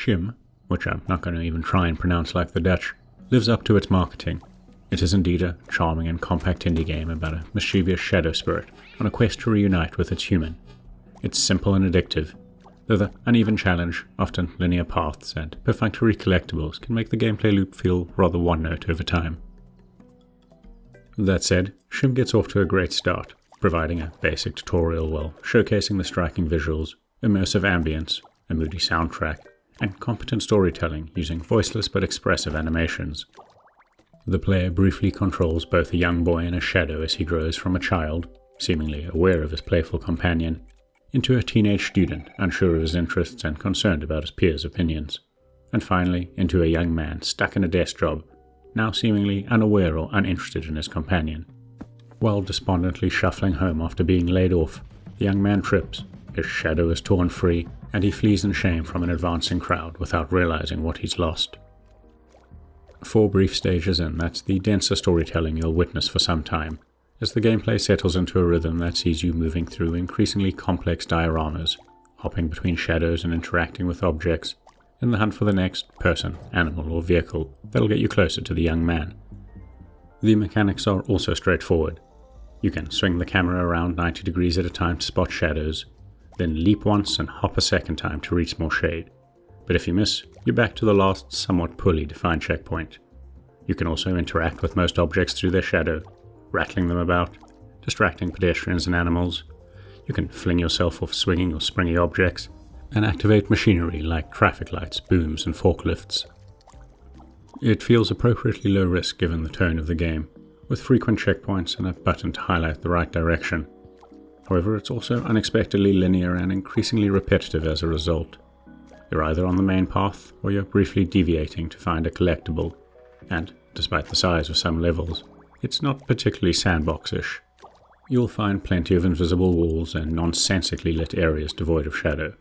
SCHiM, which I'm not going to even try and pronounce like the Dutch, lives up to its marketing. It is indeed a charming and compact indie game about a mischievous shadow spirit on a quest to reunite with its human. It's simple and addictive, though the uneven challenge, often linear paths, and perfunctory collectibles can make the gameplay loop feel rather one-note over time. That said, SCHiM gets off to a great start, providing a basic tutorial while showcasing the striking visuals, immersive ambience, a moody soundtrack, and competent storytelling using voiceless but expressive animations. The player briefly controls both a young boy and a shadow as he grows from a child, seemingly aware of his playful companion, into a teenage student unsure of his interests and concerned about his peers' opinions, and finally into a young man stuck in a desk job, now seemingly unaware or uninterested in his companion. While despondently shuffling home after being laid off, the young man trips, his shadow is torn free, and he flees in shame from an advancing crowd without realizing what he's lost. 4 brief stages in, that's the denser storytelling you'll witness for some time, as the gameplay settles into a rhythm that sees you moving through increasingly complex dioramas, hopping between shadows and interacting with objects, in the hunt for the next person, animal, or vehicle that'll get you closer to the young man. The mechanics are also straightforward. You can swing the camera around 90 degrees at a time to spot shadows, then leap once and hop a second time to reach more shade. But if you miss, you're back to the last, somewhat poorly defined checkpoint. You can also interact with most objects through their shadow, rattling them about, distracting pedestrians and animals. You can fling yourself off swinging or springy objects, and activate machinery like traffic lights, booms, and forklifts. It feels appropriately low risk given the tone of the game, with frequent checkpoints and a button to highlight the right direction. However, it's also unexpectedly linear and increasingly repetitive as a result. You're either on the main path, or you're briefly deviating to find a collectible, and, despite the size of some levels, it's not particularly sandbox-ish. You'll find plenty of invisible walls and nonsensically lit areas devoid of shadow.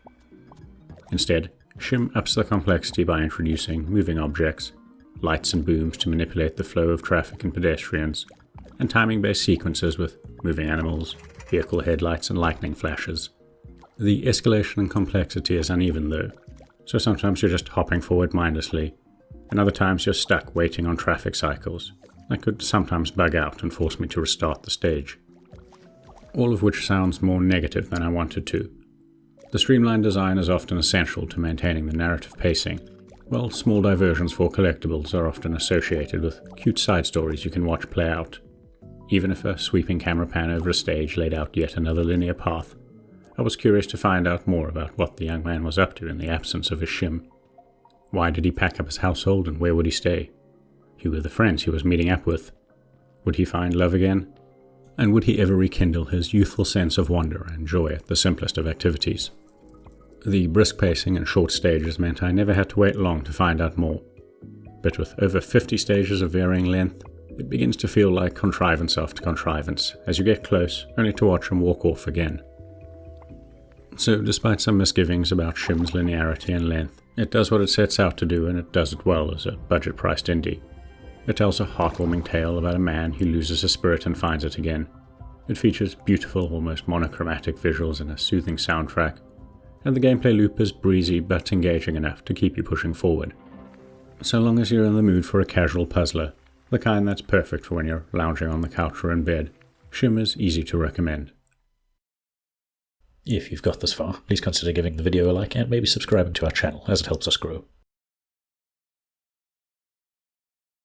Instead, SCHiM ups the complexity by introducing moving objects, lights and booms to manipulate the flow of traffic and pedestrians, and timing-based sequences with moving animals, vehicle headlights, and lightning flashes. The escalation and complexity is uneven though, so sometimes you're just hopping forward mindlessly, and other times you're stuck waiting on traffic cycles that could sometimes bug out and force me to restart the stage. All of which sounds more negative than I wanted to. The streamlined design is often essential to maintaining the narrative pacing, while small diversions for collectibles are often associated with cute side stories you can watch play out. Even if a sweeping camera pan over a stage laid out yet another linear path, I was curious to find out more about what the young man was up to in the absence of his SCHiM. Why did he pack up his household and where would he stay? Who were the friends he was meeting up with? Would he find love again? And would he ever rekindle his youthful sense of wonder and joy at the simplest of activities? The brisk pacing and short stages meant I never had to wait long to find out more. But with over 50 stages of varying length, it begins to feel like contrivance after contrivance as you get close, only to watch him walk off again. So despite some misgivings about SCHiM's linearity and length, it does what it sets out to do, and it does it well as a budget-priced indie. It tells a heartwarming tale about a man who loses his spirit and finds it again. It features beautiful, almost monochromatic visuals and a soothing soundtrack, and the gameplay loop is breezy but engaging enough to keep you pushing forward. So long as you're in the mood for a casual puzzler, the kind that's perfect for when you're lounging on the couch or in bed, SCHiM is easy to recommend. If you've got this far, please consider giving the video a like and maybe subscribing to our channel as it helps us grow.